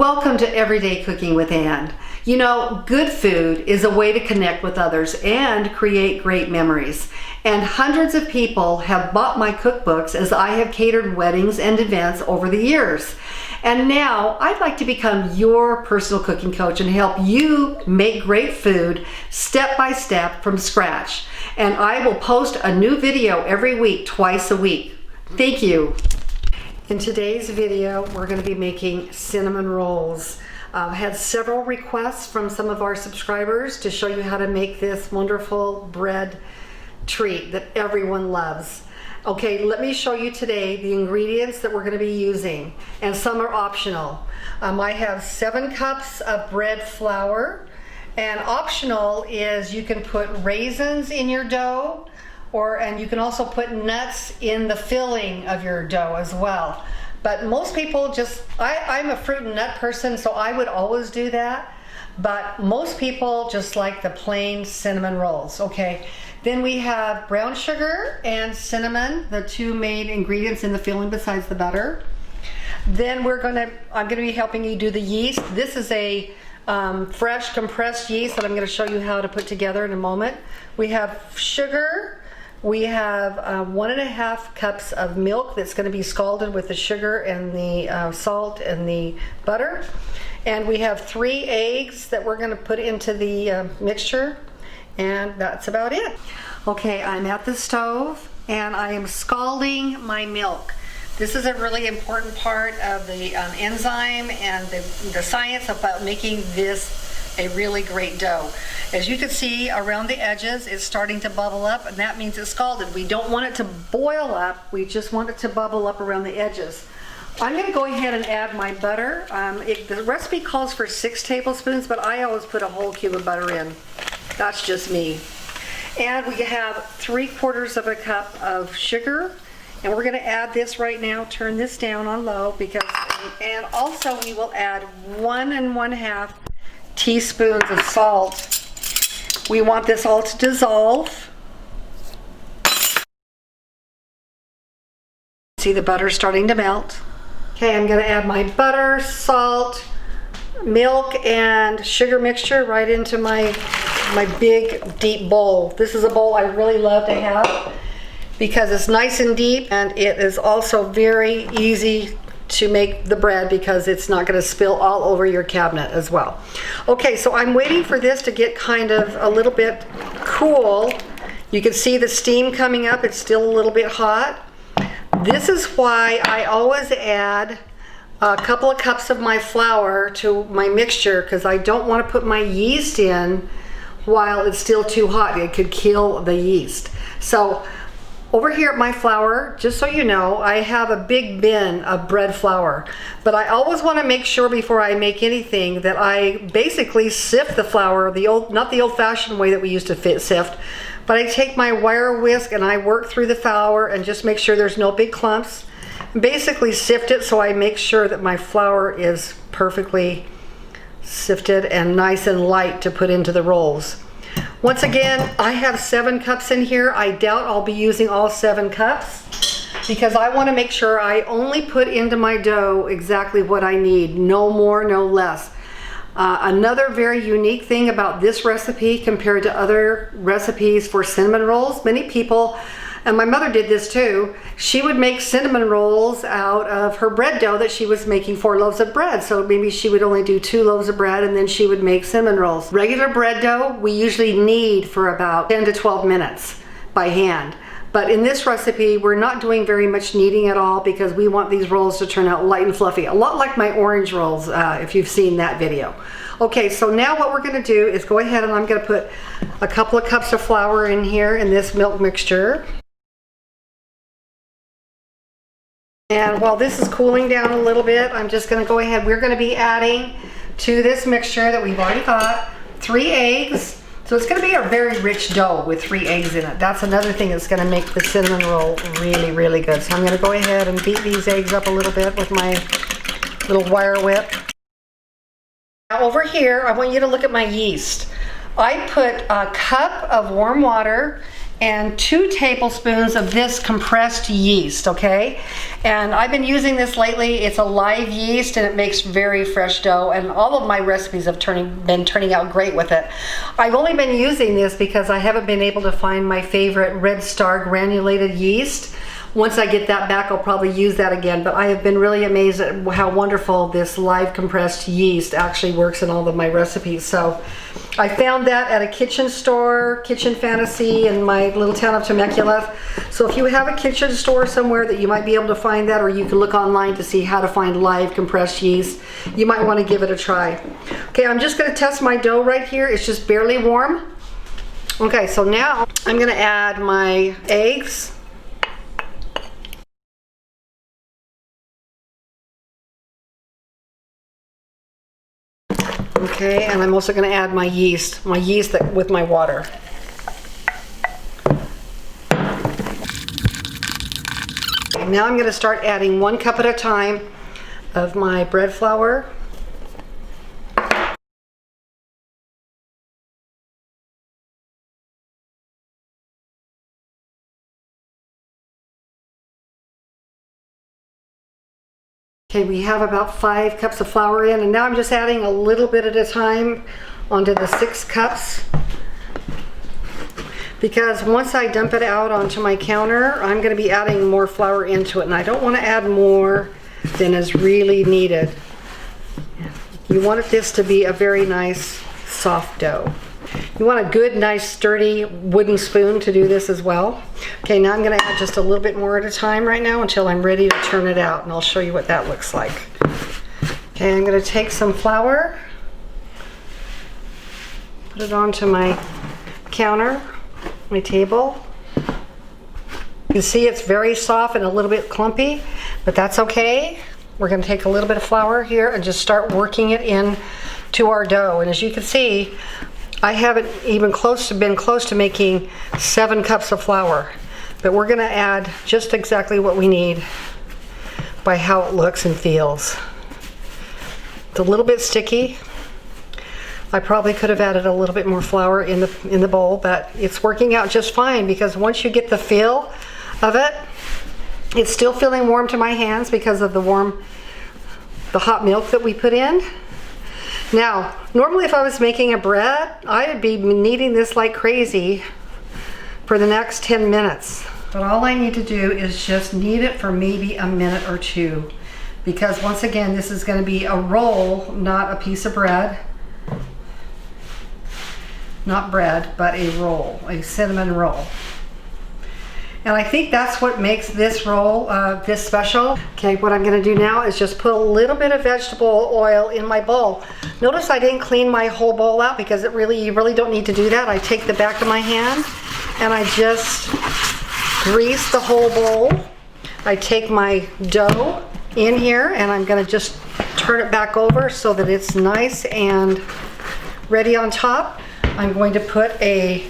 Welcome to Everyday Cooking with Ann. You know, good food is a way to connect with others and create great memories. And hundreds of people have bought my cookbooks as I have catered weddings and events over the years. And now I'd like to become your personal cooking coach and help you make great food step by step from scratch. And I will post a new video every week, twice a week. Thank you. In today's video, we're going to be making cinnamon rolls. I've had several requests from some of our subscribers to show you how to make this wonderful bread treat that everyone loves. Okay, let me show you today the ingredients that we're going to be using, and some are optional. I have 7 cups of bread flour, and optional is you can put raisins in your dough, and you can also put nuts in the filling of your dough as well. But most people I'm a fruit and nut person, so I would always do that. But most people just like the plain cinnamon rolls, okay? Then we have brown sugar and cinnamon, the two main ingredients in the filling besides the butter. Then I'm gonna be helping you do the yeast. This is a fresh compressed yeast that I'm gonna show you how to put together in a moment. We have sugar. We have 1.5 cups of milk that's going to be scalded with the sugar and the salt and the butter. And we have 3 eggs that we're going to put into the mixture. And that's about it. Okay, I'm at the stove and I am scalding my milk. This is a really important part of the enzyme and the science about making this a really great dough. As you can see around the edges, it's starting to bubble up, and that means it's scalded. We don't want it to boil up, we just want it to bubble up around the edges. I'm going to go ahead and add my butter. The recipe calls for 6 tablespoons, but I always put a whole cube of butter in. That's just me. And we have 3/4 of a cup of sugar, and we're going to add this right now. Turn this down on low, and also we will add 1 1/2 teaspoons of salt. We want this all to dissolve. See the butter starting to melt. Okay, I'm going to add my butter, salt, milk, and sugar mixture right into my big deep bowl. This is a bowl I really love to have because it's nice and deep, and it is also very easy to make the bread because it's not going to spill all over your cabinet as well. Okay, so I'm waiting for this to get kind of a little bit cool. You can see the steam coming up. It's still a little bit hot. This is why I always add a couple of cups of my flour to my mixture, because I don't want to put my yeast in while it's still too hot. It could kill the yeast. So over here at my flour, just so you know, I have a big bin of bread flour, but I always want to make sure before I make anything that I basically sift the flour, not the old-fashioned way that we used to sift, but I take my wire whisk and I work through the flour and just make sure there's no big clumps. Basically sift it so I make sure that my flour is perfectly sifted and nice and light to put into the rolls. Once again, I have 7 cups in here. I doubt I'll be using all 7 cups because I want to make sure I only put into my dough exactly what I need, no more, no less. Another very unique thing about this recipe compared to other recipes for cinnamon rolls, many people, and my mother did this too, she would make cinnamon rolls out of her bread dough that she was making 4 loaves of bread. So maybe she would only do 2 loaves of bread and then she would make cinnamon rolls. Regular bread dough, we usually knead for about 10 to 12 minutes by hand. But in this recipe, we're not doing very much kneading at all because we want these rolls to turn out light and fluffy. A lot like my orange rolls, if you've seen that video. Okay, so now what we're gonna do is go ahead and I'm gonna put a couple of cups of flour in here in this milk mixture. And while this is cooling down a little bit, I'm just going to go ahead. We're going to be adding to this mixture that we've already got 3 eggs. So it's going to be a very rich dough with 3 eggs in it. That's another thing that's going to make the cinnamon roll really, really good. So I'm going to go ahead and beat these eggs up a little bit with my little wire whip. Now over here, I want you to look at my yeast. I put a cup of warm water and 2 tablespoons of this compressed yeast, okay? And I've been using this lately. It's a live yeast and it makes very fresh dough, and all of my recipes have been turning out great with it. I've only been using this because I haven't been able to find my favorite Red Star granulated yeast. Once I get that back, I'll probably use that again, but I have been really amazed at how wonderful this live compressed yeast actually works in all of my recipes. So I found that at a kitchen store, Kitchen Fantasy, in my little town of Temecula. So if you have a kitchen store somewhere that you might be able to find that, or you can look online to see how to find live compressed yeast, you might want to give it a try. Okay, I'm just going to test my dough right here. It's just barely warm. Okay, so now I'm going to add my eggs. Okay, and I'm also going to add my yeast with my water. And now I'm going to start adding 1 cup at a time of my bread flour. Okay, we have about 5 cups of flour in, and now I'm just adding a little bit at a time onto the 6 cups. Because once I dump it out onto my counter, I'm going to be adding more flour into it, and I don't want to add more than is really needed. You want this to be a very nice soft dough. You want a good, nice, sturdy wooden spoon to do this as well. Okay, now I'm going to add just a little bit more at a time right now until I'm ready to turn it out, and I'll show you what that looks like. Okay, I'm going to take some flour, put it onto my counter, my table. You can see it's very soft and a little bit clumpy, but that's okay. We're going to take a little bit of flour here and just start working it in to our dough. And as you can see, I haven't even been close to making 7 cups of flour, but we're going to add just exactly what we need by how it looks and feels. It's a little bit sticky. I probably could have added a little bit more flour in the bowl, but it's working out just fine because once you get the feel of it, it's still feeling warm to my hands because of the hot milk that we put in. Now, normally if I was making a bread, I would be kneading this like crazy for the next 10 minutes. But all I need to do is just knead it for maybe a minute or 2. Because once again, this is going to be a roll, not a piece of bread. Not bread, but a roll, a cinnamon roll. And I think that's what makes this roll this special. Okay, what I'm going to do now is just put a little bit of vegetable oil in my bowl. Notice I didn't clean my whole bowl out because you really don't need to do that. I take the back of my hand and I just grease the whole bowl. I take my dough in here and I'm going to just turn it back over so that it's nice and ready on top. I'm going to put a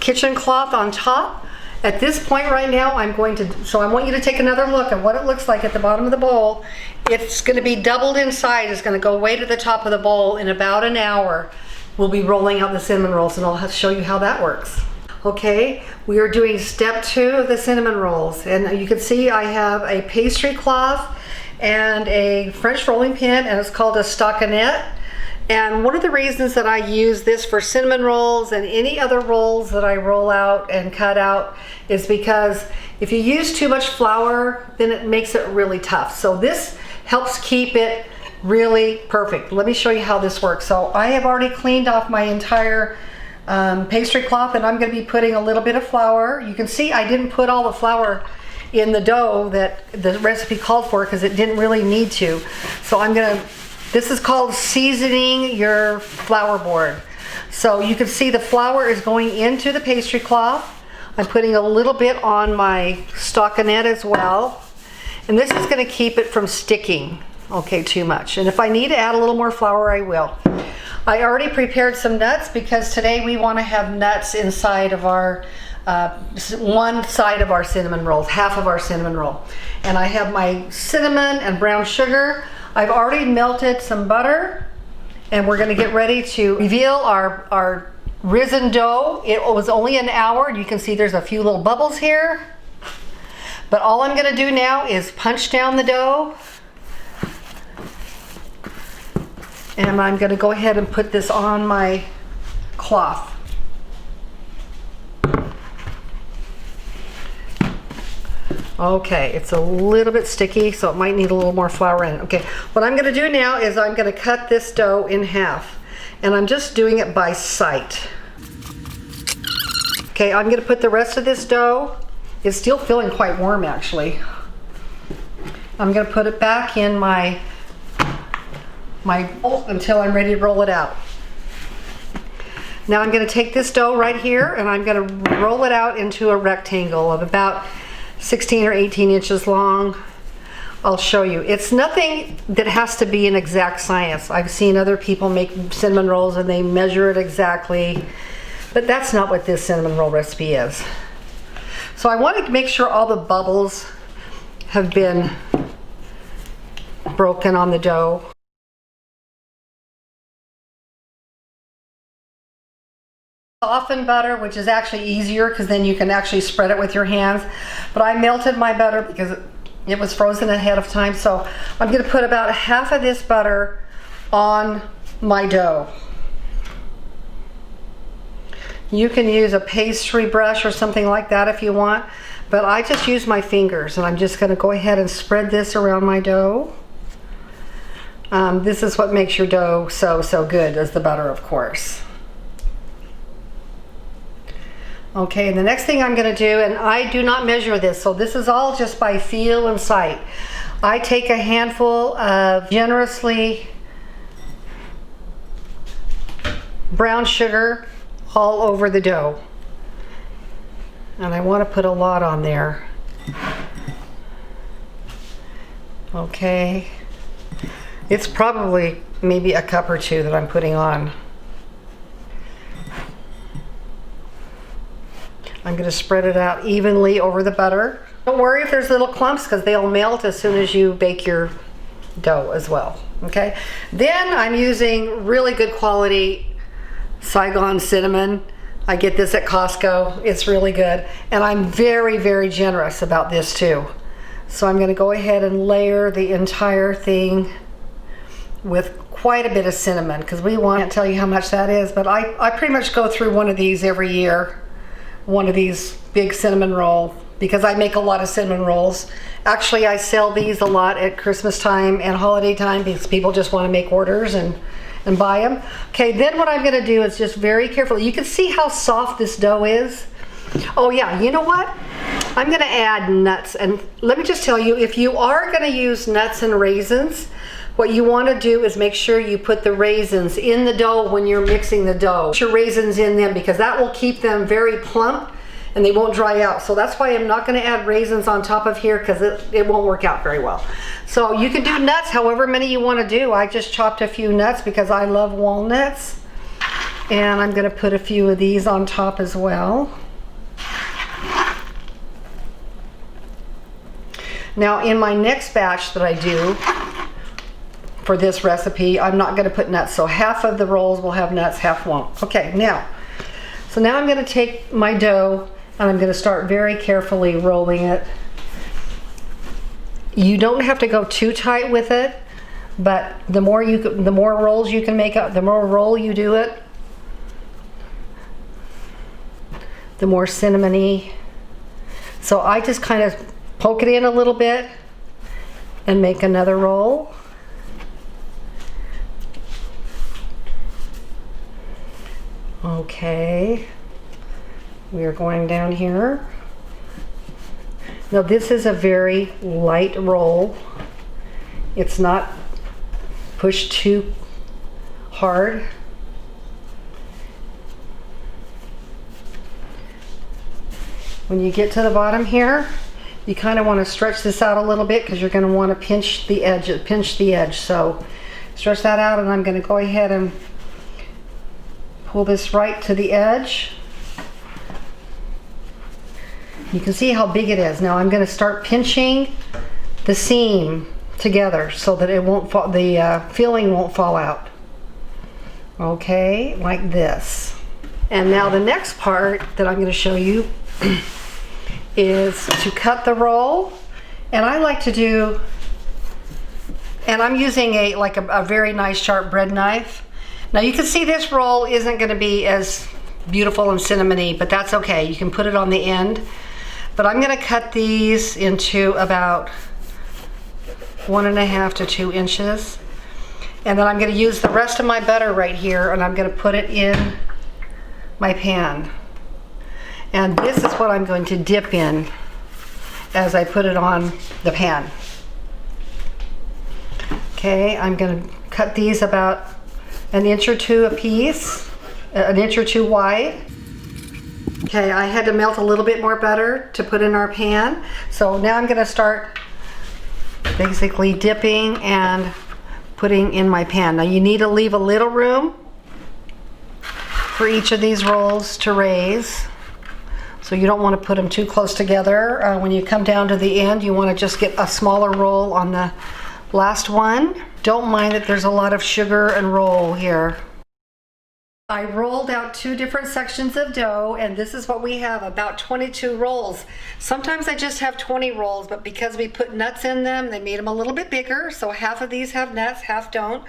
kitchen cloth on top. At this point right now, I want you to take another look at what it looks like at the bottom of the bowl. It's going to be doubled in size. It's going to go way to the top of the bowl. In about an hour, we'll be rolling out the cinnamon rolls, and I'll show you how that works. Okay, we are doing step 2 of the cinnamon rolls, and you can see I have a pastry cloth and a French rolling pin, and it's called a stockinette. And one of the reasons that I use this for cinnamon rolls and any other rolls that I roll out and cut out is because if you use too much flour, then it makes it really tough. So this helps keep it really perfect. Let me show you how this works. So I have already cleaned off my entire pastry cloth, and I'm going to be putting a little bit of flour. You can see I didn't put all the flour in the dough that the recipe called for because it didn't really need to. So this is called seasoning your flour board. So you can see the flour is going into the pastry cloth. I'm putting a little bit on my stockinette as well. And this is going to keep it from sticking, too much. And if I need to add a little more flour, I will. I already prepared some nuts because today we want to have nuts inside of our one side of our cinnamon rolls, half of our cinnamon roll. And I have my cinnamon and brown sugar. I've already melted some butter, and we're going to get ready to reveal our risen dough. It was only an hour. You can see there's a few little bubbles here. But all I'm going to do now is punch down the dough. And I'm going to go ahead and put this on my cloth. Okay, it's a little bit sticky, so it might need a little more flour in it. Okay, what I'm going to do now is I'm going to cut this dough in half. And I'm just doing it by sight. Okay, I'm going to put the rest of this dough. It's still feeling quite warm, actually. I'm going to put it back in my bowl until I'm ready to roll it out. Now I'm going to take this dough right here and I'm going to roll it out into a rectangle of about 16 or 18 inches long. I'll show you. It's nothing that has to be an exact science. I've seen other people make cinnamon rolls and they measure it exactly, but that's not what this cinnamon roll recipe is. So I want to make sure all the bubbles have been broken on the dough. Soften butter, which is actually easier because then you can actually spread it with your hands. But I melted my butter because it was frozen ahead of time. So I'm going to put about half of this butter on my dough. You can use a pastry brush or something like that if you want, but I just use my fingers and I'm just going to go ahead and spread this around my dough. This is what makes your dough so good, is the butter, of course. Okay, and the next thing I'm going to do, and I do not measure this, so this is all just by feel and sight. I take a handful of generously brown sugar all over the dough. And I want to put a lot on there. Okay. It's probably maybe a cup or two that I'm putting on. I'm going to spread it out evenly over the butter. Don't worry if there's little clumps because they'll melt as soon as you bake your dough as well. Okay. Then I'm using really good quality Saigon cinnamon. I get this at Costco. It's really good. And I'm very generous about this too. So I'm going to go ahead and layer the entire thing with quite a bit of cinnamon because we want to tell you how much that is, but I pretty much go through one of these every year. One of these big cinnamon roll because I make a lot of cinnamon rolls. Actually, I sell these a lot at Christmas time and holiday time because people just want to make orders and buy them. Okay, then what I'm going to do is just very carefully, you can see how soft this dough is. Oh yeah, you know what? I'm going to add nuts, and let me just tell you, if you are going to use nuts and raisins, what you want to do is make sure you put the raisins in the dough when you're mixing the dough. Put your raisins in them because that will keep them very plump and they won't dry out. So that's why I'm not going to add raisins on top of here because it won't work out very well. So you can do nuts however many you want to do. I just chopped a few nuts because I love walnuts. And I'm going to put a few of these on top as well. Now in my next batch that I do for this recipe, I'm not going to put nuts. So half of the rolls will have nuts, half won't. Okay, now I'm going to take my dough and I'm going to start very carefully rolling it. You don't have to go too tight with it, but the more rolls you can make up, the more roll you do it, the more cinnamony. So I just kind of poke it in a little bit and make another roll. Okay, we are going down here. Now this is a very light roll. It's not pushed too hard. When you get to the bottom here, you kind of want to stretch this out a little bit because you're going to want to pinch the edge. So stretch that out, and I'm going to go ahead and pull this right to the edge. You can see how big it is. Now I'm going to start pinching the seam together so that it won't fall, the filling won't fall out. Okay, like this. And now the next part that I'm going to show you is to cut the roll. And I like to do, and I'm using a very nice sharp bread knife. Now you can see this roll isn't going to be as beautiful and cinnamony, but that's okay. You can put it on the end. But I'm going to cut these into about 1.5 to 2 inches. And then I'm going to use the rest of my butter right here, and I'm going to put it in my pan. And this is what I'm going to dip in as I put it on the pan. Okay, I'm going to cut these about 1 inch or 2 a piece, 1 inch or 2 wide. Okay, I had to melt a little bit more butter to put in our pan. So now I'm going to start basically dipping and putting in my pan. Now you need to leave a little room for each of these rolls to raise. So you don't want to put them too close together. When you come down to the end, you want to just get a smaller roll on the last one. Don't mind that there's a lot of sugar and roll here. I rolled out 2 different sections of dough, and this is what we have, about 22 rolls. Sometimes I just have 20 rolls, but because we put nuts in them, they made them a little bit bigger, so half of these have nuts, half don't.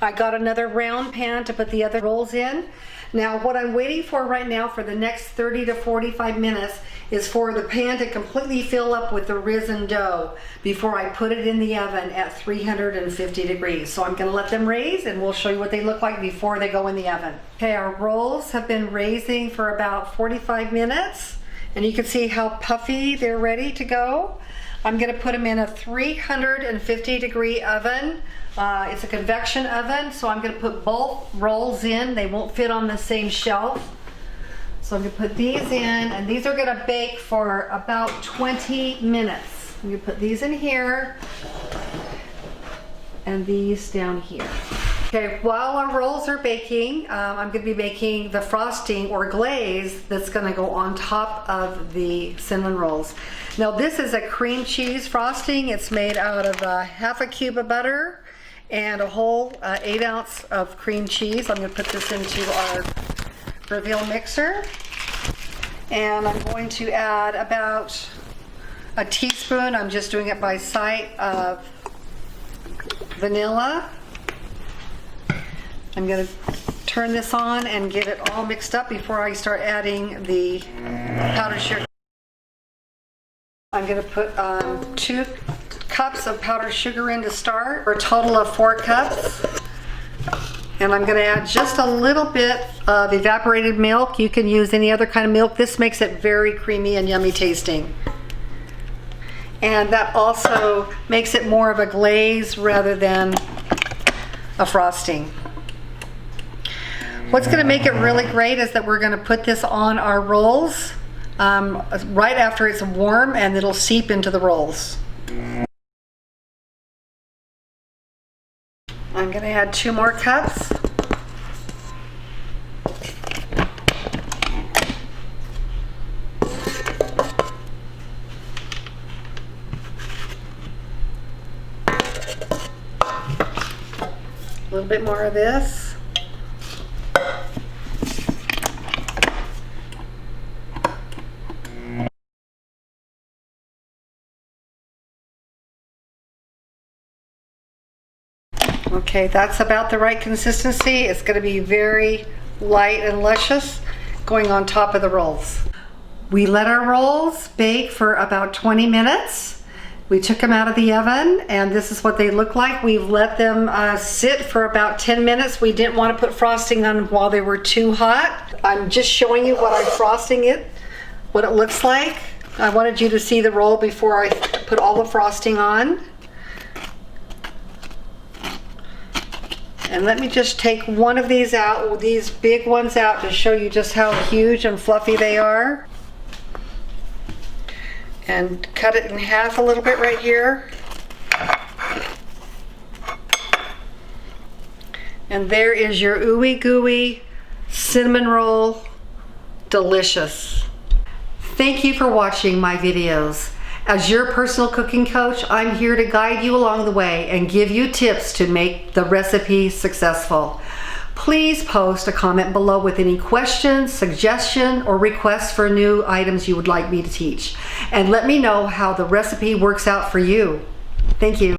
I got another round pan to put the other rolls in. Now what I'm waiting for right now for the next 30 to 45 minutes is for the pan to completely fill up with the risen dough before I put it in the oven at 350 degrees. So I'm going to let them raise, and we'll show you what they look like before they go in the oven. Okay, our rolls have been raising for about 45 minutes, and you can see how puffy they're ready to go. I'm going to put them in a 350 degree oven. It's a convection oven, so I'm going to put both rolls in. They won't fit on the same shelf. So I'm going to put these in, and these are going to bake for about 20 minutes. I'm going to put these in here and these down here. Okay, while our rolls are baking, I'm going to be making the frosting or glaze that's going to go on top of the cinnamon rolls. Now this is a cream cheese frosting. It's made out of half a cube of butter and a whole 8 ounce of cream cheese. I'm going to put this into our reveal mixer, and I'm going to add about a teaspoon, I'm just doing it by sight, of vanilla. I'm going to turn this on and get it all mixed up before I start adding the powdered sugar. I'm going to put 2 cups of powdered sugar in to start, for a total of 4 cups. And I'm going to add just a little bit of evaporated milk. You can use any other kind of milk. This makes it very creamy and yummy tasting. And that also makes it more of a glaze rather than a frosting. What's going to make it really great is that we're going to put this on our rolls right after it's warm, and it'll seep into the rolls. I'm going to add 2 more cups. A little bit more of this. Okay, that's about the right consistency. It's going to be very light and luscious going on top of the rolls. We let our rolls bake for about 20 minutes. We took them out of the oven, and this is what they look like. We've let them sit for about 10 minutes. We didn't want to put frosting on while they were too hot. I'm just showing you what I'm frosting it, what it looks like. I wanted you to see the roll before I put all the frosting on. And let me just take one of these out, these big ones out, to show you just how huge and fluffy they are. And cut it in half a little bit right here. And there is your ooey gooey cinnamon roll. Delicious. Thank you for watching my videos. As your personal cooking coach, I'm here to guide you along the way and give you tips to make the recipe successful. Please post a comment below with any questions, suggestion, or requests for new items you would like me to teach. And let me know how the recipe works out for you. Thank you.